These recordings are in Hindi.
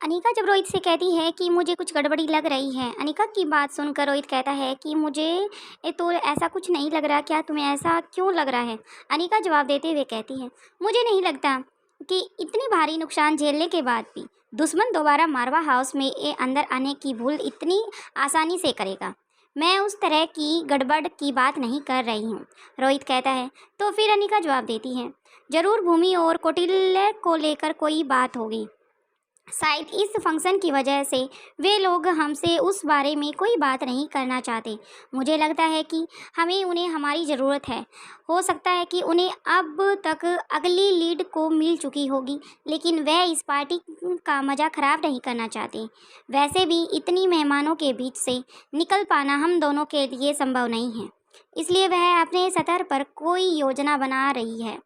अनिका जब रोहित से कहती है कि मुझे कुछ गड़बड़ी लग रही है, अनिका की बात सुनकर रोहित कहता है कि मुझे तो ऐसा कुछ नहीं लग रहा, क्या तुम्हें ऐसा क्यों लग रहा है? अनिका जवाब देते हुए कहती है, मुझे नहीं लगता कि इतनी भारी नुकसान झेलने के बाद भी दुश्मन दोबारा मारवा हाउस में अंदर आने की भूल इतनी आसानी से करेगा। मैं उस तरह की गड़बड़ की बात नहीं कर रही हूँ, रोहित कहता है। तो फिर अनिका जवाब देती है, जरूर भूमि और कौटिल्य को लेकर कोई बात होगी। शायद इस फंक्शन की वजह से वे लोग हमसे उस बारे में कोई बात नहीं करना चाहते। मुझे लगता है कि हमें उन्हें हमारी ज़रूरत है। हो सकता है कि उन्हें अब तक अगली लीड को मिल चुकी होगी, लेकिन वह इस पार्टी का मज़ा ख़राब नहीं करना चाहते। वैसे भी इतनी मेहमानों के बीच से निकल पाना हम दोनों के लिए संभव नहीं है, इसलिए वह अपने स्तर पर कोई योजना बना रही है।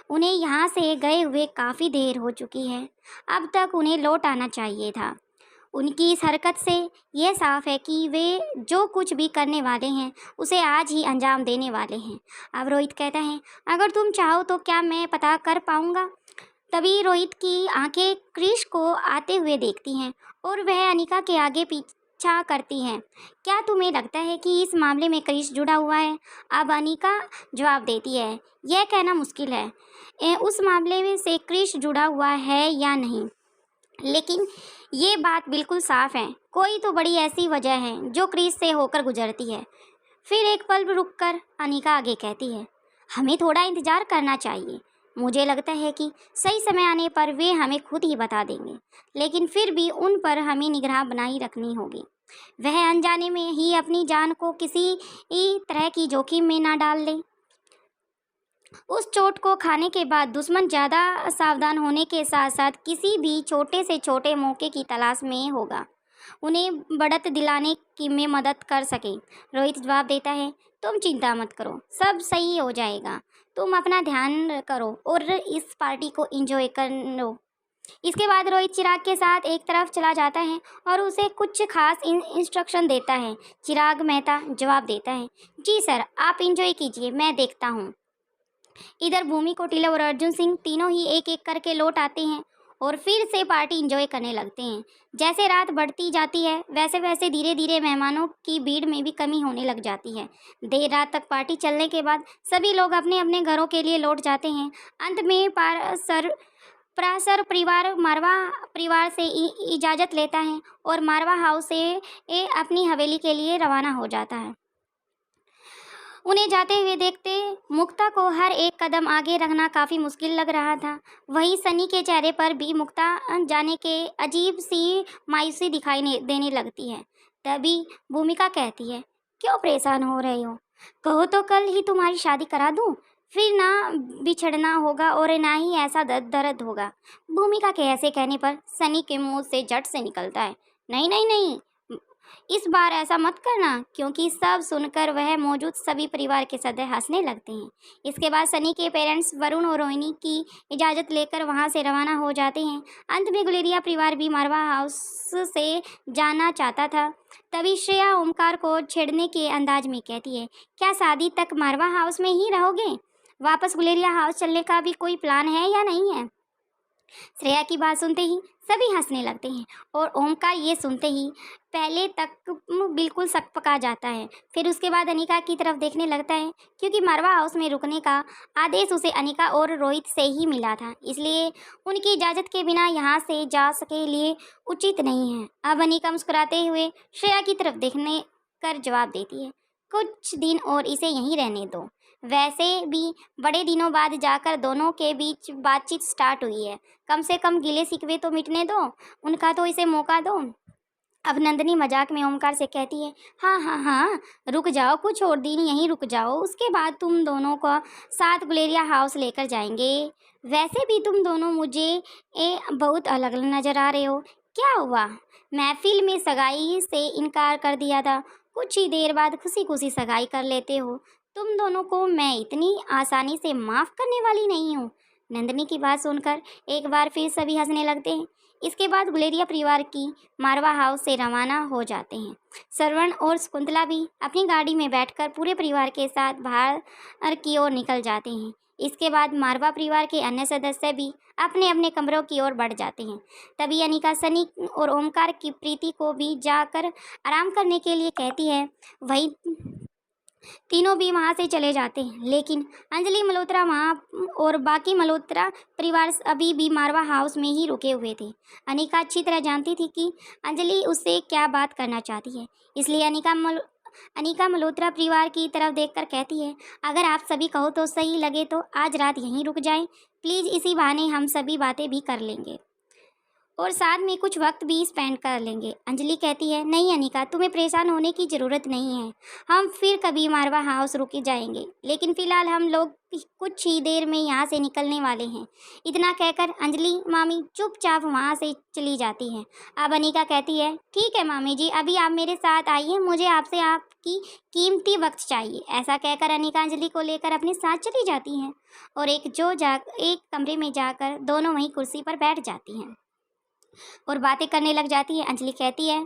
उन्हें यहाँ से गए हुए काफ़ी देर हो चुकी है, अब तक उन्हें लौट आना चाहिए था। उनकी इस हरकत से यह साफ है कि वे जो कुछ भी करने वाले हैं उसे आज ही अंजाम देने वाले हैं। अब रोहित कहता है, अगर तुम चाहो तो क्या मैं पता कर पाऊँगा? तभी रोहित की आंखें क्रिश को आते हुए देखती हैं और वह अनिका के आगे पीछा करती हैं। क्या तुम्हें लगता है कि इस मामले में क्रिश जुड़ा हुआ है? अब अनिका जवाब देती है, यह कहना मुश्किल है उस मामले में से क्रिश जुड़ा हुआ है या नहीं, लेकिन ये बात बिल्कुल साफ है, कोई तो बड़ी ऐसी वजह है जो क्रिश से होकर गुजरती है। फिर एक पल रुककर अनिका आगे कहती है, हमें थोड़ा इंतजार करना चाहिए। मुझे लगता है कि सही समय आने पर वे हमें खुद ही बता देंगे, लेकिन फिर भी उन पर हमें निगाह बनाई रखनी होगी। वह अनजाने में ही अपनी जान को किसी तरह की जोखिम में ना डाल ले। उस चोट को खाने के बाद दुश्मन ज़्यादा सावधान होने के साथ साथ किसी भी छोटे से छोटे मौके की तलाश में होगा, उन्हें बढ़त दिलाने की में मदद कर सके। रोहित जवाब देता है, तुम चिंता मत करो, सब सही हो जाएगा। तुम अपना ध्यान करो और इस पार्टी को एंजॉय करो। इसके बाद रोहित चिराग के साथ एक तरफ चला जाता है और उसे कुछ खास इंस्ट्रक्शन देता है। चिराग मेहता जवाब देता है, जी सर, आप एंजॉय कीजिए, मैं देखता हूँ। इधर भूमि कौटिल्य और अर्जुन सिंह तीनों ही एक एक करके लौट आते हैं और फिर से पार्टी एंजॉय करने लगते हैं। जैसे रात बढ़ती जाती है वैसे वैसे धीरे धीरे मेहमानों की भीड़ में भी कमी होने लग जाती है। देर रात तक पार्टी चलने के बाद सभी लोग अपने अपने घरों के लिए लौट जाते हैं। अंत में परासर परिवार मारवा परिवार से इजाज़त लेता है और मारवा हाउस से अपनी हवेली के लिए रवाना हो जाता है। उन्हें जाते हुए देखते मुक्ता को हर एक कदम आगे रखना काफ़ी मुश्किल लग रहा था। वहीं सनी के चेहरे पर भी मुक्ता जाने के अजीब सी मायूसी दिखाई देने लगती है। तभी भूमिका कहती है, क्यों परेशान हो रहे हो? कहो तो कल ही तुम्हारी शादी करा दूं, फिर ना बिछड़ना होगा और ना ही ऐसा दर्द होगा। भूमिका के ऐसे कहने पर सनी के मुंह से झट से निकलता है, नहीं नहीं नहीं, इस बार ऐसा मत करना, क्योंकि सब सुनकर वह मौजूद सभी परिवार के सदस्य हंसने लगते हैं। इसके बाद सनी के पेरेंट्स वरुण और रोहिणी की इजाज़त लेकर वहां से रवाना हो जाते हैं। अंत में गुलेरिया परिवार भी मारवा हाउस से जाना चाहता था। तभी श्रेया ओमकार को छेड़ने के अंदाज में कहती है, क्या शादी तक मारवा हाउस में ही रहोगे? वापस गुलेरिया हाउस चलने का भी कोई प्लान है या नहीं है? श्रेया की बात सुनते ही सभी हंसने लगते हैं और ओमकार ये सुनते ही पहले तक बिल्कुल सक पका जाता है। फिर उसके बाद अनिका की तरफ देखने लगता है, क्योंकि मारवा हाउस में रुकने का आदेश उसे अनिका और रोहित से ही मिला था, इसलिए उनकी इजाज़त के बिना यहाँ से जा सके लिए उचित नहीं है। अब अनिका मुस्कुराते हुए श्रेया की तरफ देखने कर जवाब देती है, कुछ दिन और इसे यहीं रहने दो। वैसे भी बड़े दिनों बाद जाकर दोनों के बीच बातचीत स्टार्ट हुई है, कम से कम गिले शिकवे तो मिटने दो, उनका तो इसे मौका दो। अब नंदिनी मजाक में ओमकार से कहती है, हाँ हाँ हाँ, रुक जाओ, कुछ और दिन यहीं रुक जाओ, उसके बाद तुम दोनों को साथ गुलेरिया हाउस लेकर जाएंगे। वैसे भी तुम दोनों मुझे बहुत अलग नज़र आ रहे हो। क्या हुआ, महफिल में सगाई से इनकार कर दिया था, कुछ ही देर बाद खुशी खुशी सगाई कर लेते हो। तुम दोनों को मैं इतनी आसानी से माफ़ करने वाली नहीं हूँ। नंदिनी की बात सुनकर एक बार फिर सभी हंसने लगते हैं। इसके बाद गुलेरिया परिवार की मारवा हाउस से रवाना हो जाते हैं। श्रवण और शकुंतला भी अपनी गाड़ी में बैठकर पूरे परिवार के साथ बाहर की ओर निकल जाते हैं। इसके बाद मारवा परिवार के अन्य सदस्य भी अपने अपने कमरों की ओर बढ़ जाते हैं। तभी अनिका सनी और ओमकार की प्रीति को भी जाकर आराम करने के लिए कहती है। वही तीनों भी वहाँ से चले जाते हैं, लेकिन अंजलि मल्होत्रा वहाँ और बाकी मल्होत्रा परिवार अभी भी मारवा हाउस में ही रुके हुए थे। अनिका अच्छी तरह जानती थी कि अंजलि उससे क्या बात करना चाहती है, इसलिए अनिका मल्होत्रा परिवार की तरफ देखकर कहती है, अगर आप सभी कहो तो सही लगे तो आज रात यहीं रुक जाएं प्लीज़, इसी बहाने हम सभी बातें भी कर लेंगे और साथ में कुछ वक्त भी स्पेंड कर लेंगे। अंजलि कहती है, नहीं अनिका, तुम्हें परेशान होने की ज़रूरत नहीं है, हम फिर कभी मारवा हाउस रुक जाएंगे, लेकिन फ़िलहाल हम लोग कुछ ही देर में यहाँ से निकलने वाले हैं। इतना कहकर अंजलि मामी चुपचाप वहाँ से चली जाती है। अब अनिका कहती है, ठीक है मामी जी, अभी आप मेरे साथ आइए, मुझे आपसे आपकी कीमती वक्त चाहिए। ऐसा कहकर अनिका अंजलि को लेकर अपने साथ चली जाती हैं और एक कमरे में जाकर दोनों वहीं कुर्सी पर बैठ जाती हैं और बातें करने लग जाती है। अंजलि कहती है,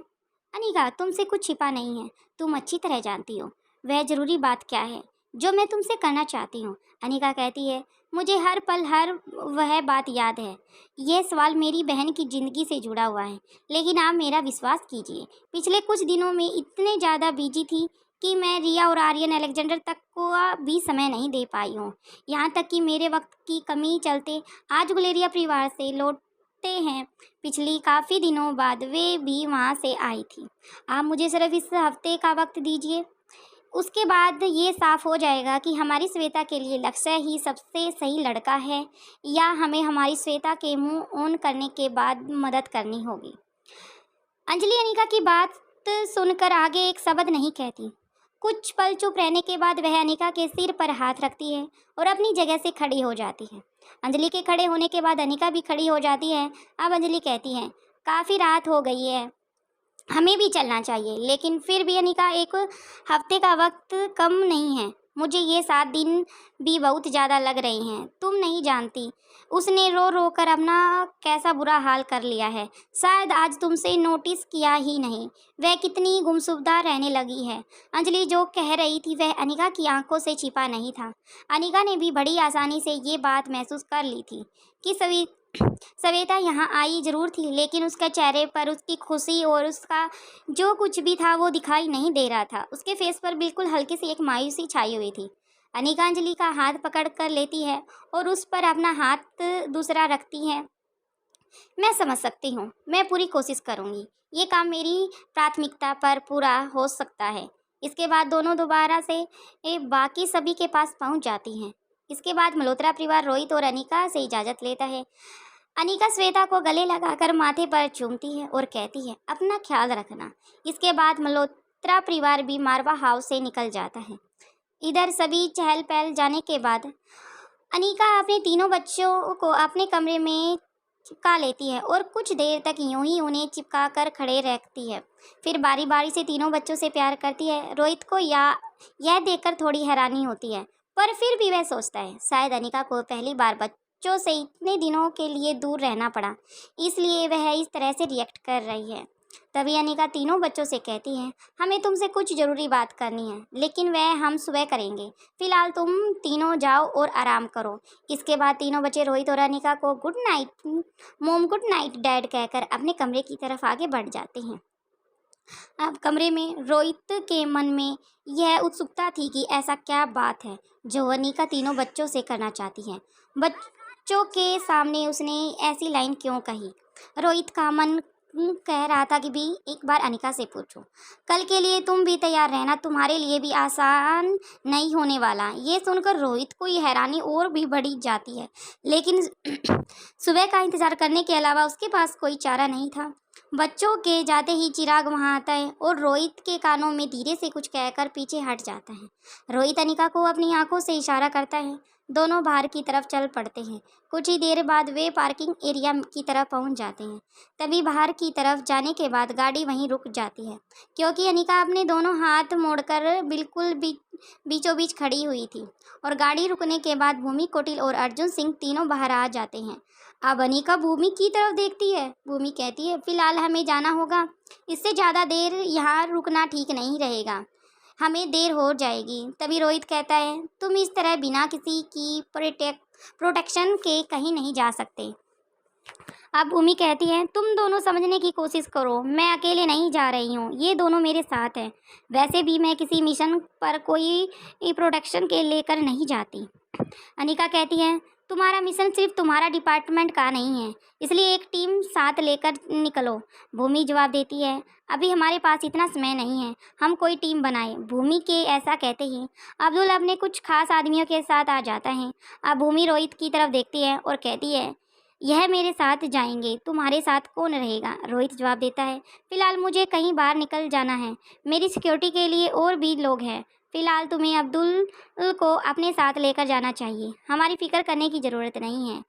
अनिका तुमसे कुछ छिपा नहीं है, तुम अच्छी तरह जानती हो वह ज़रूरी बात क्या है जो मैं तुमसे करना चाहती हूँ। अनिका कहती है, मुझे हर पल हर वह बात याद है। यह सवाल मेरी बहन की ज़िंदगी से जुड़ा हुआ है, लेकिन आप मेरा विश्वास कीजिए, पिछले कुछ दिनों में इतने ज़्यादा बिजी थी कि मैं रिया और आर्यन अलेक्जेंडर तक को भी समय नहीं दे पाई हूँ। यहाँ तक कि मेरे वक्त की कमी चलते आज गुलेरिया परिवार से लौटते हैं। पिछली काफ़ी दिनों बाद वे भी वहाँ से आई थी। आप मुझे सिर्फ इस हफ्ते का वक्त दीजिए, उसके बाद ये साफ हो जाएगा कि हमारी श्वेता के लिए लक्ष्य ही सबसे सही लड़का है या हमें हमारी श्वेता के मुंह ऑन करने के बाद मदद करनी होगी। अंजलि अनिका की बात सुनकर आगे एक शब्द नहीं कहती। कुछ पल चुप रहने के बाद वह अनिका के सिर पर हाथ रखती है और अपनी जगह से खड़ी हो जाती है। अंजलि के खड़े होने के बाद अनिका भी खड़ी हो जाती है। अब अंजलि कहती है, काफ़ी रात हो गई है, हमें भी चलना चाहिए, लेकिन फिर भी अनिका एक हफ्ते का वक्त कम नहीं है। मुझे ये 7 दिन भी बहुत ज़्यादा लग रहे हैं। तुम नहीं जानती उसने रो रो कर अपना कैसा बुरा हाल कर लिया है। शायद आज तुमसे नोटिस किया ही नहीं वह कितनी गुमसुदा रहने लगी है। अंजलि जो कह रही थी वह अनिका की आंखों से छिपा नहीं था। अनिका ने भी बड़ी आसानी से ये बात महसूस कर ली थी कि सविता यहाँ आई जरूर थी, लेकिन उसके चेहरे पर उसकी खुशी और उसका जो कुछ भी था वो दिखाई नहीं दे रहा था। उसके फेस पर बिल्कुल हल्की सी एक मायूसी छाई हुई थी। अनिका अंजलि का हाथ पकड़ कर लेती है और उस पर अपना हाथ दूसरा रखती है। मैं समझ सकती हूँ, मैं पूरी कोशिश करूँगी, ये काम मेरी प्राथमिकता पर पूरा हो सकता है। इसके बाद दोनों दोबारा से बाकी सभी के पास पहुँच जाती हैं। इसके बाद मल्होत्रा परिवार रोहित और अनिका से इजाज़त लेता है। अनिका श्वेता को गले लगाकर माथे पर चूमती है और कहती है, अपना ख्याल रखना। इसके बाद मल्होत्रा परिवार भी मारवा हाउस से निकल जाता है। इधर सभी चहल पहल जाने के बाद अनिका अपने तीनों बच्चों को अपने कमरे में चिपका लेती है और कुछ देर तक यूं ही उन्हें चिपका कर खड़े रखती है। फिर बारी बारी से तीनों बच्चों से प्यार करती है। रोहित को यह देखकर थोड़ी हैरानी होती है, पर फिर भी वह सोचता है शायद अनिका को पहली बार बच्चों से इतने दिनों के लिए दूर रहना पड़ा, इसलिए वह इस तरह से रिएक्ट कर रही है। तभी अनिका तीनों बच्चों से कहती है, हमें तुमसे कुछ ज़रूरी बात करनी है, लेकिन वह हम सुबह करेंगे। फिलहाल तुम तीनों जाओ और आराम करो। इसके बाद तीनों बच्चे रोहित और अनिका को गुड नाइट मोम, गुड नाइट डैड कहकर अपने कमरे की तरफ आगे बढ़ जाते हैं। अब कमरे में रोहित के मन में यह उत्सुकता थी कि ऐसा क्या बात है जो अनिका तीनों बच्चों से करना चाहती है। बच्चों के सामने उसने ऐसी लाइन क्यों कही। रोहित का मन कह रहा था कि भी एक बार अनिका से पूछो। कल के लिए तुम भी तैयार रहना, तुम्हारे लिए भी आसान नहीं होने वाला। ये सुनकर रोहित को ये हैरानी और भी बढ़ी जाती है, लेकिन सुबह का इंतजार करने के अलावा उसके पास कोई चारा नहीं था। बच्चों के जाते ही चिराग वहां आता है और रोहित के कानों में धीरे से कुछ कहकर पीछे हट जाता है। रोहित अनिका को अपनी आंखों से इशारा करता है। दोनों बाहर की तरफ चल पड़ते हैं। कुछ ही देर बाद वे पार्किंग एरिया की तरफ पहुंच जाते हैं। तभी बाहर की तरफ जाने के बाद गाड़ी वहीं रुक जाती है, क्योंकि अनिका अपने दोनों हाथ मोड़कर बिल्कुल बीचों बीच खड़ी हुई थी और गाड़ी रुकने के बाद भूमि कौटिल और अर्जुन सिंह तीनों बाहर आ जाते हैं। अब अनिका भूमि की तरफ देखती है। भूमि कहती है, फिलहाल हमें जाना होगा, इससे ज़्यादा देर यहाँ रुकना ठीक नहीं रहेगा। हमें देर हो जाएगी। तभी रोहित कहता है, तुम इस तरह बिना किसी की प्रोटेक्शन के कहीं नहीं जा सकते। अब भूमि कहती है, तुम दोनों समझने की कोशिश करो, मैं अकेले नहीं जा रही हूँ, ये दोनों मेरे साथ हैं। वैसे भी मैं किसी मिशन पर कोई प्रोटेक्शन के लेकर नहीं जाती। अनिका कहती है, तुम्हारा मिशन सिर्फ तुम्हारा डिपार्टमेंट का नहीं है, इसलिए एक टीम साथ लेकर निकलो। भूमि जवाब देती है, अभी हमारे पास इतना समय नहीं है, हम कोई टीम बनाए। भूमि के ऐसा कहते ही अब्दुल अपने कुछ खास आदमियों के साथ आ जाता है। अब भूमि रोहित की तरफ देखती है और कहती है, यह मेरे साथ जाएंगे, तुम्हारे साथ कौन रहेगा? रोहित जवाब देता है, फिलहाल मुझे कहीं बाहर निकल जाना है, मेरी सिक्योरिटी के लिए और भी लोग हैं। फिलहाल तुम्हें अब्दुल को अपने साथ लेकर जाना चाहिए, हमारी फिक्र करने की ज़रूरत नहीं है।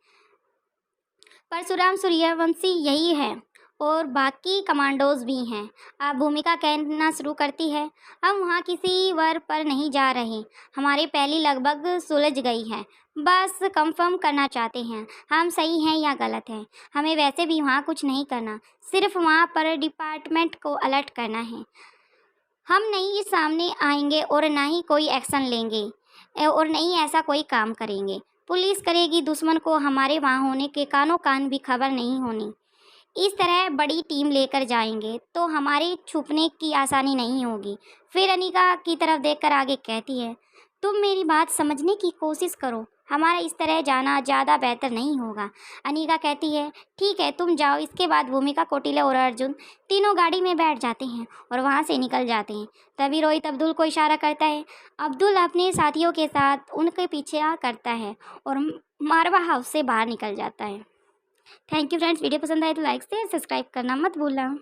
परशुराम सूर्यवंशी यही है और बाकी कमांडोज भी हैं। अब भूमिका कहना शुरू करती है, हम वहाँ किसी वर पर नहीं जा रहे, हमारी पहली लगभग सुलझ गई है, बस कंफर्म करना चाहते हैं हम सही हैं या गलत हैं। हमें वैसे भी वहाँ कुछ नहीं करना, सिर्फ वहाँ पर डिपार्टमेंट को अलर्ट करना है। हम नहीं सामने आएंगे और ना ही कोई एक्शन लेंगे और नहीं ऐसा कोई काम करेंगे। पुलिस करेगी, दुश्मन को हमारे वहाँ होने के कानों कान भी खबर नहीं होनी। इस तरह बड़ी टीम लेकर जाएंगे तो हमारे छुपने की आसानी नहीं होगी। फिर अनिका की तरफ देखकर आगे कहती है, तुम मेरी बात समझने की कोशिश करो, हमारा इस तरह जाना ज़्यादा बेहतर नहीं होगा। अनिका कहती है, ठीक है तुम जाओ। इसके बाद भूमिका, कौटिल्य और अर्जुन तीनों गाड़ी में बैठ जाते हैं और वहाँ से निकल जाते हैं। तभी रोहित अब्दुल को इशारा करता है। अब्दुल अपने साथियों के साथ उनके पीछे करता है और मारवा हाउस से बाहर निकल जाता है। थैंक यू फ्रेंड्स, वीडियो पसंद आए तो लाइक शेयर सब्सक्राइब करना मत भूलना।